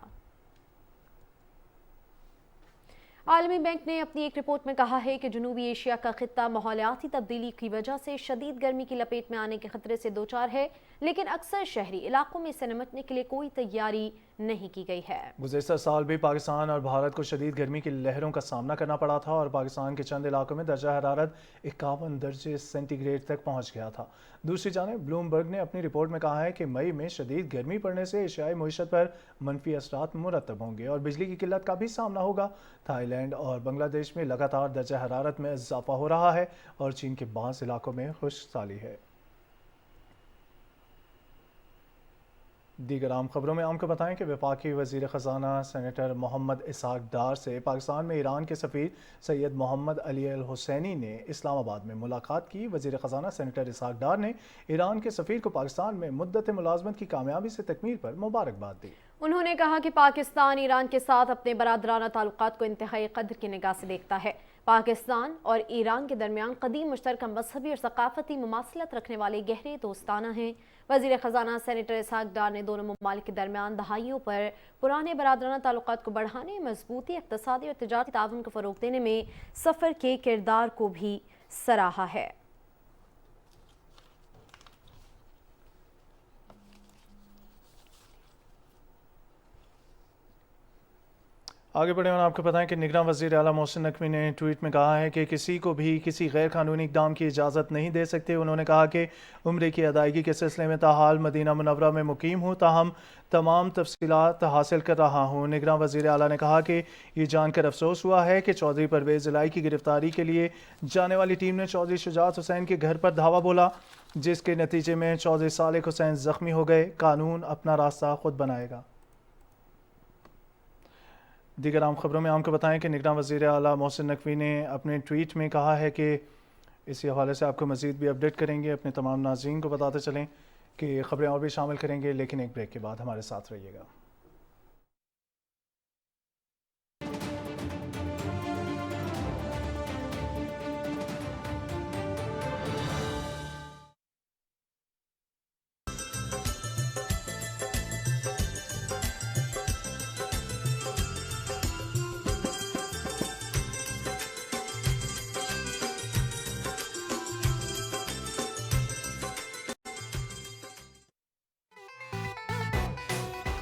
Speaker 2: आलमी बैंक ने अपनी एक रिपोर्ट में कहा है कि जनूबी एशिया का खित्ता माहौलियाती तब्दीली की वजह से शदीद गर्मी की लपेट में आने के खतरे से दो चार है, लेकिन अक्सर शहरी इलाकों में इससे निपटने के लिए कोई तैयारी नहीं की गई है।
Speaker 1: गुज़िश्ता साल भी पाकिस्तान और भारत को शदीद गर्मी की लहरों का सामना करना पड़ा था और पाकिस्तान के चंद इलाकों में दर्जा हरारत 51 दर्जे सेंटीग्रेड तक पहुँच गया था। दूसरी जानिब ब्लूमबर्ग ने अपनी रिपोर्ट में कहा है कि मई में शदीद गर्मी पड़ने से एशियाई मईशत पर मनफी असरात मुरतब होंगे और बिजली की किल्लत का भी सामना होगा। थाईलैंड और बांग्लादेश में लगातार दर्जा हरारत में इजाफा हो रहा है और चीन के बाज़ इलाकों में खुशहाली है। दीगर आम खबरों में आपको बताएं कि वफाकी वज़ीर ख़जाना सेनेटर मोहम्मद इसहाक डार से पाकिस्तान में ईरान के सफ़ीर सैयद मोहम्मद अली अल हुसैनी ने इस्लामाबाद में मुलाकात की। वज़ीर ख़जाना सेनेटर इसहाक डार ने ईरान के सफ़ीर को पाकिस्तान में मुद्दत मुलाज़मत की कामयाबी से तकमील पर मुबारकबाद दी।
Speaker 2: उन्होंने कहा कि पाकिस्तान ईरान के साथ अपने बरादराना ताल्लुकात को इंतहाई कद्र की निगाह से देखता है। पाकिस्तान और ईरान के दरमियान कदीम मुश्तरका मजहबी और सकाफती मुमासलत रखने वाले गहरे दोस्ताना हैं। वज़ीर ख़जाना सेनेटर इसहाक डार ने दोनों ममालिक के दरमियान दहाइयों पर पुराने बरादराना ताल्लुकात को बढ़ाने, मजबूती, इक़्तिसादी और तिजारती ताउन को फ़रोग़ देने में सफ़र के किरदार को भी सराहा है।
Speaker 1: आगे बढ़े और आपको बताएं कि निगरान वज़ीर आला मोहसिन नकवी ने ट्वीट में कहा है कि किसी को भी किसी गैर कानूनी इक़दाम की इजाज़त नहीं दे सकते। उन्होंने कहा कि उम्रे की अदायगी के सिलसिले में ताहाल मदीना मुनव्वरा में मुकीम हूँ, ताहम तमाम तफसीलात हासिल कर रहा हूँ। निगरान वज़ीर आला ने कहा कि ये जानकर अफसोस हुआ है कि चौधरी परवेज़ इलाही की गिरफ्तारी के लिए जाने वाली टीम ने चौधरी शुजात हुसैन के घर पर धावा बोला, जिसके नतीजे में चौधरी सालिक हुसैन ज़ख्मी हो गए। कानून अपना रास्ता खुद बनाएगा। दीगर आम खबरों में आपको बताएं कि निगरान वज़ीर आला मोहसिन नकवी ने अपने ट्वीट में कहा है कि इसी हवाले से आपको मज़ीद भी अपडेट करेंगे। अपने तमाम नाज़रीन को बताते चलें कि ख़बरें और भी शामिल करेंगे, लेकिन एक ब्रेक के बाद हमारे साथ रहिएगा।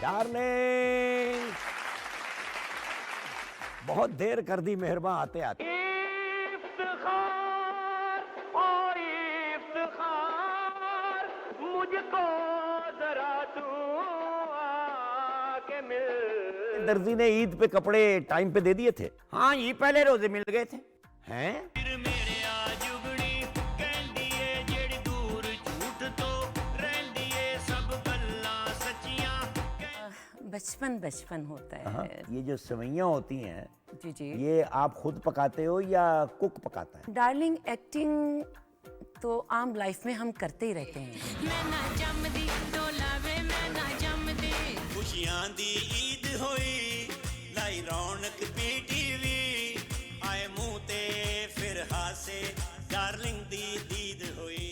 Speaker 10: डार्लिंग, बहुत देर कर दी मेहरबान आते आते। मुझको जरा तू आके मिल। दर्जी ने ईद पे कपड़े टाइम पे दे दिए थे। हाँ, ये पहले रोजे मिल गए थे। हैं?
Speaker 13: बचपन बचपन होता
Speaker 10: हाँ,
Speaker 13: है।
Speaker 10: ये जो सेवइयाँ होती हैं
Speaker 13: जी जी।
Speaker 10: ये आप खुद पकाते हो या कुक पकाता है?
Speaker 13: डार्लिंग, एक्टिंग तो आम लाइफ में हम करते ही रहते हैं।
Speaker 14: खुशियां दी ईद होई लाई रौनक पीटीवी आए मुंह ते फिर हासे डार्लिंग दी दीद होई।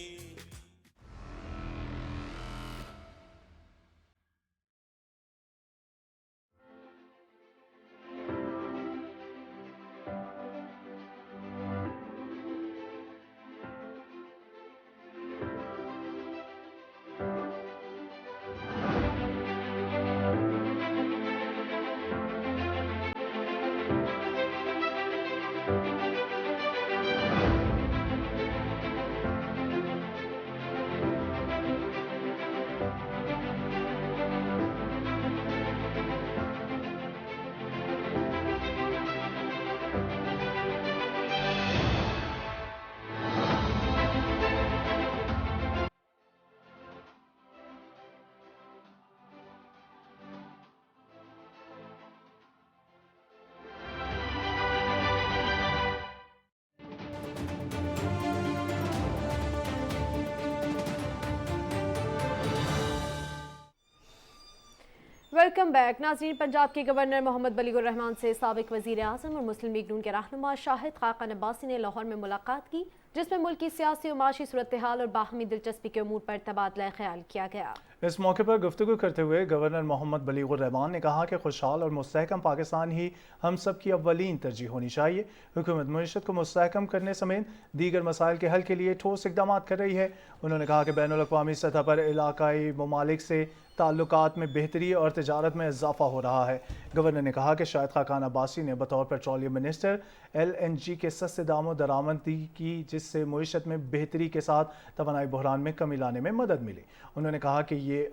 Speaker 2: वेलकम बैक नाज़रीन। पंजाब के गवर्नर मोहम्मद बलीगुर रहमान से साबिक वज़ीर आज़म और मुस्लिम लीग नून के रहनुमा शाहिद खाकान अब्बासी ने लाहौर में मुलाकात की, जिसमें मुल्क की सियासी और माशी सूरत हाल और बाहमी दिलचस्पी के अमूर पर तबादला ख्याल किया गया।
Speaker 1: इस मौके पर गुफ्तगू करते हुए गवर्नर मोहम्मद बलीगुर रहमान ने कहा कि खुशहाल और मुस्तहकम पाकिस्तान ही हम सब की अव्वलीन तरजीह होनी चाहिए। हुकूमत मईशत को मुस्तहकम करने समेत दीगर मसाइल के हल के लिए ठोस इक़दाम कर रही है। उन्होंने कहा कि बैनुल-अक़वामी सतह पर इलाकाई ममालिक से ताल्लुकात में बेहतरी और तिजारत में इजाफा हो रहा है। गवर्नर ने कहा कि शाहिद खाकान अब्बासी ने बतौर पेट्रोलियम मिनिस्टर LNG के सस्ते दामों दरामदी की, जिससे मईशत में बेहतरी के साथ तवानाई बहरान में कमी लाने में मदद मिली। उन्होंने कहा कि ये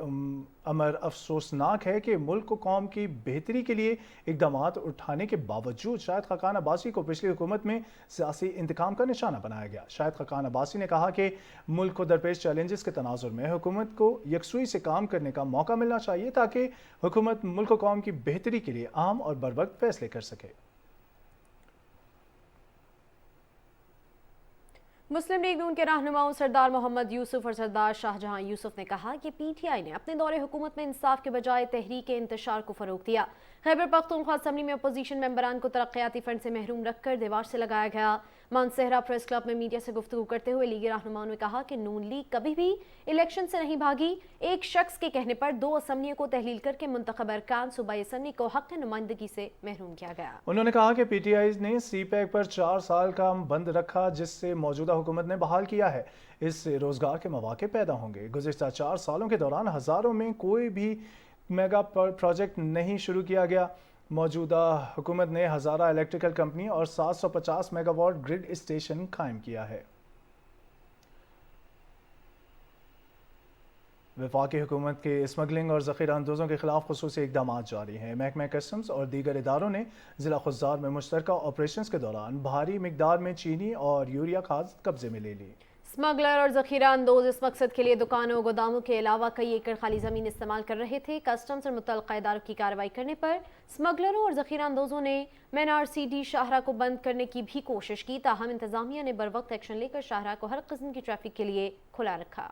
Speaker 1: अमर अफसोसनाक है कि मुल्क को कौम की बेहतरी के लिए इकदाम उठाने के बावजूद शाहिद खाकान अब्बासी को पिछली हुकूमत में सियासी इंतकाम का निशाना बनाया गया। शाहिद खाकान अब्बासी ने कहा कि मुल्क को दरपेश चैलेंजेस के तनाजुर में हुकूमत को यकसुई से काम करने का मौका मिलना चाहिए ताकि हुकूमत मुल्क कौम की बेहतरी के लिए अहम और बरवक्त फैसले कर सके।
Speaker 2: मुस्लिम लीग नून के रहनुमाओं सरदार मोहम्मद यूसुफ और सरदार शाहजहां यूसुफ ने कहा कि PTI ने अपने दौरे हुकूमत में इंसाफ के बजाय तहरीक इंतशार को फरोग दिया। खैबर पख्तूनख्वा असम्बली में अपोजिशन मेंबरान को तरक्याती फंड से महरूम रखकर दीवार से लगाया गया। मानसहरा प्रेस क्लब में मीडिया से गुफ्तगू करते हुए लीगी रहनुमाओं ने कहा कि नून लीग कभी भी इलेक्शन से नहीं भागी। एक शख्स के कहने पर 2 असम्बलियों को तहलील करके मुंतखब अरकान सूबाई असम्बली को हक नुमाइंदगी से महरूम किया गया।
Speaker 1: उन्होंने कहा कि PTI ने CPAC पर 4 साल का बंद रखा, जिससे मौजूदा हुकूमत ने बहाल किया है। इससे रोजगार के मौके पैदा होंगे। गुज़िश्ता 4 सालों के दौरान हज़ारों में कोई भी मेगा प्रोजेक्ट नहीं शुरू किया गया। मौजूदा हुकूमत ने हज़ारा इलेक्ट्रिकल कंपनी और 750 मेगावाट ग्रिड स्टेशन कायम किया है। वफाकी हुकूमत के स्मगलिंग और ज़ख़ीरा अंदोज़ों के खिलाफ खुसूसी इक़दाम जारी हैं। महकमा कस्टम्स और दीगर इदारों ने ज़िला खुज़दार में मुश्तरका ऑपरेशंस के दौरान भारी मिकदार में चीनी और यूरिया खाद कब्जे में ले ली।
Speaker 2: स्मगलर और ज़ख़ीरा अंदोज इस मकसद के लिए दुकानों गोदामों के अलावा कई एकड़ खाली ज़मीन इस्तेमाल कर रहे थे। कस्टम्स और मुतल्लिक़ा इदारों की कार्रवाई करने पर स्मगलरों और ज़ख़ीरा अंदोजों ने MNRCD शाहरा को बंद करने की भी कोशिश की। ताहम इंतज़ामिया ने बर वक्त एक्शन लेकर शाहरा को हर किस्म की ट्रैफिक के लिए खुला रखा।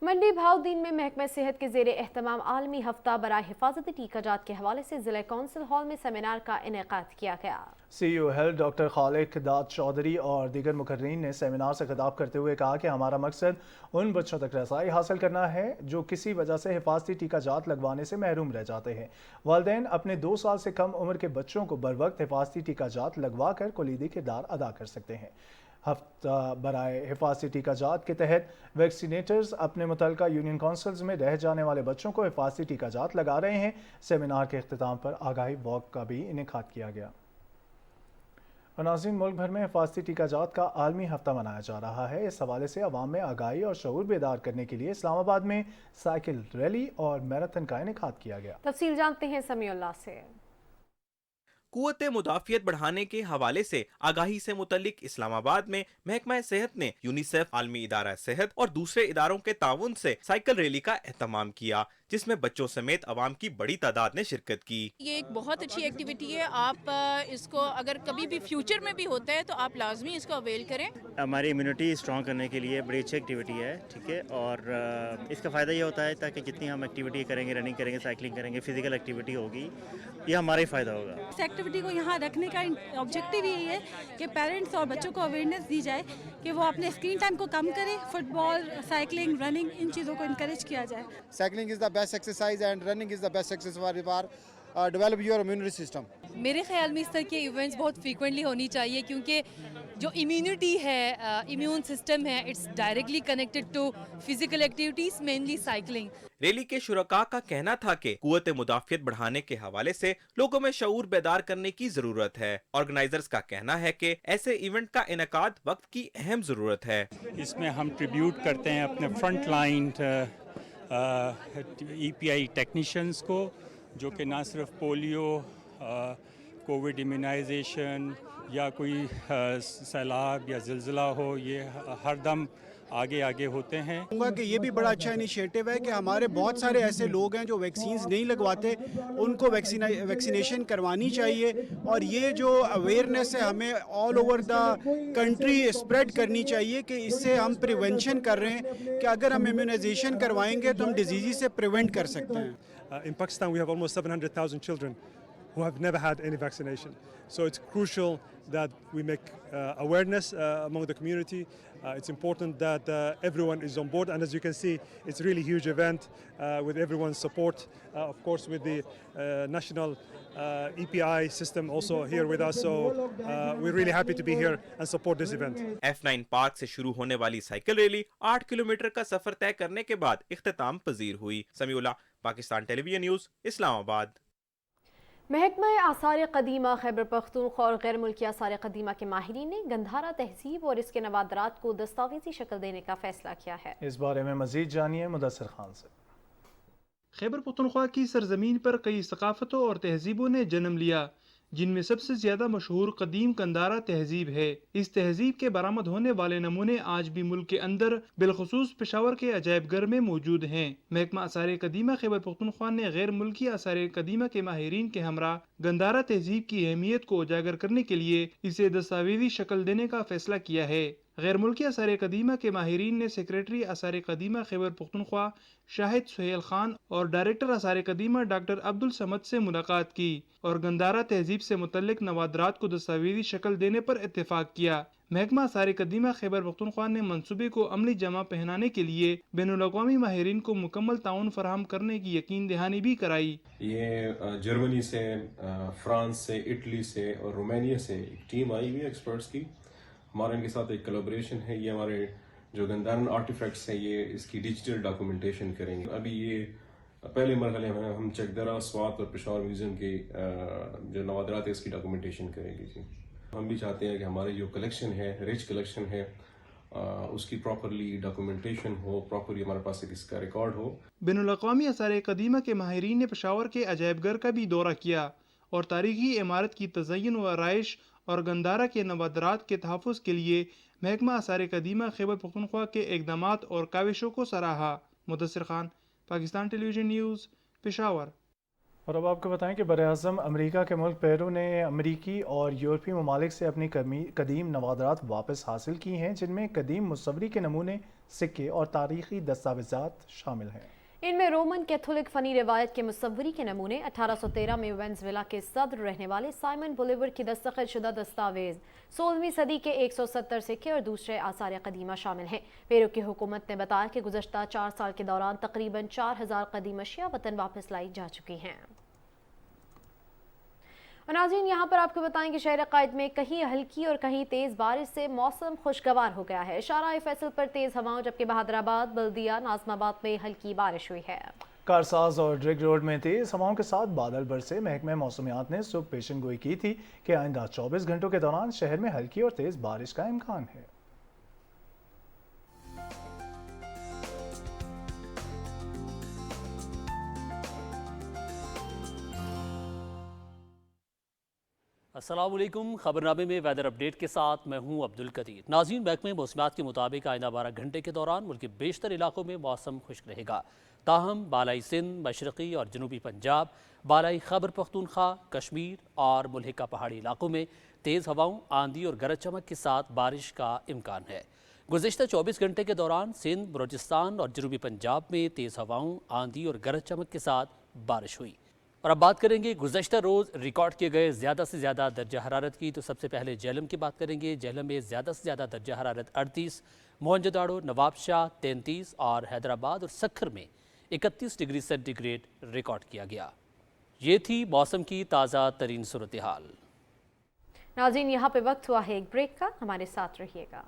Speaker 2: मंडी भाउद्दीन में महकमा सेहत के ज़ेरे एहतमाम आलमी हफ्ता बराए हिफाजती टीकाजात के हवाले से ज़िला कौंसिल हॉल में सेमिनार का इनेकाद किया गया।
Speaker 1: CEO हेल्थ डॉक्टर खालिक दाद चौधरी और दीगर मुकर्रीन ने सेमिनार से खिताब करते हुए कहा कि हमारा मकसद उन बच्चों तक रसाई हासिल करना है जो किसी वजह से हिफाजती टीकाजात लगवाने से महरूम रह जाते हैं। वालिदैन अपने 2 साल से कम उम्र के बच्चों को बर वक्त हिफाजती टीकाजात लगवा कर कुलीदी किरदार अदा कर सकते हैं। हफ्ता बराए हिफाजती टीकाजात के तहत वैक्सीनेटर्स अपने मुतल्लिका यूनियन काउंसिल्स में रह जाने वाले बच्चों को हिफाजती टीकाजात लगा रहे हैं। सेमिनार के अख्तिताम पर आगाही वॉक का भी इनेकाद किया गया। और नाज़रीन, मुल्क भर में हिफाजती टीकाजात का आलमी हफ्ता मनाया जा रहा है। इस हवाले से अवाम में आगाही और शऊर बेदार करने के लिए इस्लामाबाद में साइकिल रैली और मैराथन का इनेकाद किया गया।
Speaker 2: तफसील जानते हैं समीउल्लाह से।
Speaker 15: कुव्वत मुदाफियत बढ़ाने के हवाले से आगाही से मुतल्लिक इस्लामाबाद में महकमा सेहत ने यूनिसेफ, आलमी इदारा सेहत और दूसरे इदारों के ताउन से साइकिल रैली का एहतमाम किया, जिसमें बच्चों समेत आवाम की बड़ी तादाद ने शिरकत की।
Speaker 16: ये एक बहुत अच्छी एक्टिविटी है, आप इसको अगर कभी भी फ्यूचर में भी होता है तो आप लाजमी इसको अवेल करें।
Speaker 17: हमारी इम्यूनिटी स्ट्रॉन्ग करने के लिए बड़ी अच्छी एक्टिविटी है, ठीक है, और इसका फ़ायदा ये होता है ताकि जितनी हम एक्टिविटी करेंगे, रनिंग करेंगे, साइकिलिंग करेंगे, फिजिकल एक्टिविटी होगी, ये हमारा ही फ़ायदा होगा।
Speaker 18: इस एक्टिविटी को यहाँ रखने का ऑब्जेक्टिव यही है कि पेरेंट्स और बच्चों को अवेयरनेस दी जाए कि वो अपने स्क्रीन टाइम को कम करें, फुटबॉल, साइकिलिंग, रनिंग, इन चीज़ों को इनकरेज किया जाए।
Speaker 19: Cycling is the best exercise and running is the best exercise for develop your immunity system.
Speaker 20: मेरे ख्याल में इस तरह के इवेंट्स बहुत फ्रीक्वेंटली होनी चाहिए, क्योंकि जो इम्यूनिटी है, इम्यून सिस्टम है, it's directly connected to physical activities, mainly cycling.
Speaker 15: Rally के शुरका का कहना था कि कुव्वत मुदाफ़ियत बढ़ाने के हवाले से लोगों में शऊर बेदार करने की जरूरत है। ऑर्गेनाइजर्स का कहना है कि ऐसे इवेंट का इनेकाद वक्त की अहम जरूरत है।
Speaker 21: इसमें हम ट्रिब्यूट करते हैं अपने फ्रंट लाइन EPI टेक्नीशियंस को, जो कि ना सिर्फ पोलियो, कोविड इम्यूनाइजेशन या कोई सैलाब या ज़िलज़िला हो, ये हर दम आगे होते हैं।
Speaker 22: कहूँगा कि ये भी बड़ा अच्छा इनिशिएटिव है कि हमारे बहुत सारे ऐसे लोग हैं जो वैक्सीन्स नहीं लगवाते, उनको वैक्सीनेशन करवानी चाहिए, और ये जो अवेयरनेस है हमें all over the country spread करनी चाहिए कि इससे हम प्रिवेंशन कर रहे हैं, कि अगर हम इम्यूनाइजेशन करवाएंगे तो हम डिजीज़ से प्रिवेंट कर सकते हैं।
Speaker 23: In Pakistan, we have almost 700,000 children who have never had any vaccination. So it's crucial that we make awareness among the community. It's important that everyone is on board, and as you can see, it's a really huge event with everyone's support. Of course, with the national EPI system also here with us, so we're really happy to be here and support this event.
Speaker 15: F9 park से शुरू होने वाली cycle rally 8 kilometre का सफर तय करने के बाद इख्तिताम पजीर हुई। Samiullah, Pakistan television news, Islamabad.
Speaker 2: महकमा आसार कदीमा खैबर पख्तूनख्वा और गैर मुल्की आसार कदीमा के माहिरीन ने गंधारा तहजीब और इसके नवादरात को दस्तावेजी शक्ल देने का फैसला किया है।
Speaker 1: इस बारे में मजीद जानिए मुदस्सिर खान से।
Speaker 24: खैबर पख्तूनख्वा की सरजमीन पर कई सकाफतों और तहजीबों ने जन्म लिया, जिनमें सबसे ज्यादा मशहूर कदीम कंदारा तहजीब है। इस तहजीब के बरामद होने वाले नमूने आज भी मुल्क के अंदर बिलखुसूस पेशावर के अजायब घर में मौजूद हैं। महकमा आसार कदीमा खैबर पख्तूनख्वा ने गैर मुल्की आसार कदीमा के माहिरीन के हमरा गंदारा तहजीब की अहमियत को उजागर करने के लिए इसे दस्तावेजी शक्ल देने का फैसला किया है। गैर मुल्की आसार कदीमा के माहिरीन ने सेक्रेटरी आसार कदीमा खैबर पख्तूनख्वा शाहिद सुहेल खान और डायरेक्टर आसार कदीमा डॉक्टर अब्दुल समद से मुलाकात की और गंदारा तहजीब से मुतल्लिक नवादरात को दस्तावेजी शक्ल देने पर इत्तेफाक किया। महकमा आसार कदीमा खैबर पख्तूनख्वा ने मंसूबे को अमली जमा पहनाने के लिए बैनुल-अक़वामी माहिरीन को मुकम्मल ताउन फराहम करने की यकीन दहानी भी कराई।
Speaker 25: ये जर्मनी से, फ्रांस से, इटली से और रोमानिया से एक टीम आई हुई है एक्सपर्ट्स की। हमारे इनके साथ एक कोलैबोरेशन है। ये हमारे जो गंदारन आर्टिफैक्ट्स हैं, ये इसकी डिजिटल डॉक्यूमेंटेशन करेंगे। अभी ये पहले मरहले में हम चकदरा, स्वात और पेशावर म्यूजियम की जो नवादरात है इसकी डॉक्यूमेंटेशन करेंगे जी। हम भी चाहते हैं कि हमारी जो कलेक्शन है, रिच कलेक्शन है, उसकी प्रॉपरली डॉक्यूमेंटेशन हो, प्रॉपरली हमारे पास एक इसका रिकॉर्ड हो।
Speaker 24: बैनुल-अक़वामी आसार कदीमा के माहिरीन ने पेशावर के अजायब घर का भी दौरा किया और तारीखी इमारत की तज़य्युन व आराइश और गंदारा के नवादरात के तहफ़्फ़ुज़ के लिए महकमा आसार कदीमा खैबर पख्तूनख्वा के इक़दामात और काविशों को सराहा। Mudassir Khan, Pakistan television news, Peshawar.
Speaker 1: और अब आपको बताएं कि बरअज़म अमेरिका के मुल्क पेरू ने अमेरिकी और यूरोपीय ममालिक से अपनी कदीम नवादरात वापस हासिल की हैं, जिनमें कदीम मुसव्वरी के नमूने, सिक्के और तारीख़ी दस्तावेज़ात शामिल हैं।
Speaker 2: इनमें रोमन कैथोलिक फ़नी रिवायत के मुसव्वरी के नमूने, 1813 में वेनेज़ुएला के सदर रहने वाले साइमन बोलिवर की दस्तखत शुदा दस्तावेज़, 16वीं सदी के 170 सिक्के और दूसरे आसार कदीमा शामिल हैं। पेरू की हुकूमत ने बताया कि गुज़श्ता 4 साल के दौरान तकरीबन 4000 कदीम अशिया वतन वापस लाई जा चुकी हैं। नाज़रीन, यहाँ पर आपको बताएं कि शहर कायद में कहीं हल्की और कहीं तेज़ बारिश से मौसम खुशगवार हो गया है। शाराए फैसल पर तेज़ हवाओं, जबकि बहादुराबाद, बल्दिया, नाज़माबाद में हल्की बारिश हुई है।
Speaker 1: कारसाज और ड्रिग रोड में तेज़ हवाओं के साथ बादल बरसे। महकमा मौसमियात ने सुबह पेशन गोई की थी कि आइंदा 24 घंटों के दौरान शहर में हल्की और तेज़ बारिश का इम्कान है।
Speaker 26: अस्सलाम वालेकुम। खबरनामे में वेदर अपडेट के साथ मैं हूं अब्दुल कदीर। नाज़रीन, महकमे मौसमियात के मुताबिक आइंदा 12 घंटे के दौरान मुल्क के बेशतर इलाकों में मौसम खुश्क रहेगा। ताहम बालाई सिंध, मशरक़ी और जनूबी पंजाब, बालाई खैबर पख्तूनख्वा, कश्मीर और मुल्हिका पहाड़ी इलाकों में तेज़ हवाओं, आंधी और गरज चमक के साथ बारिश का इम्कान है। गुज़िश्ता 24 घंटे के दौरान सिंध, बलूचिस्तान और जनूबी पंजाब में तेज़ हवाओं, आंधी और गरज चमक के साथ बारिश हुई। और अब बात करेंगे गुज़श्ता रोज़ रिकॉर्ड किए गए ज़्यादा से ज़्यादा दर्जा हरारत की। तो सबसे पहले जेहलम की बात करेंगे। जेहलम में ज़्यादा से ज़्यादा दर्जा हरारत 38, मोहनजोदाड़ो, नवाबशाह 33 और हैदराबाद और सक्खर में 31 डिग्री सेंटीग्रेड रिकॉर्ड किया गया। ये थी मौसम की ताज़ा तरीन सूरत हाल।
Speaker 2: नाज़रीन, यहाँ पे वक्त हुआ है एक ब्रेक का, हमारे साथ रहिएगा।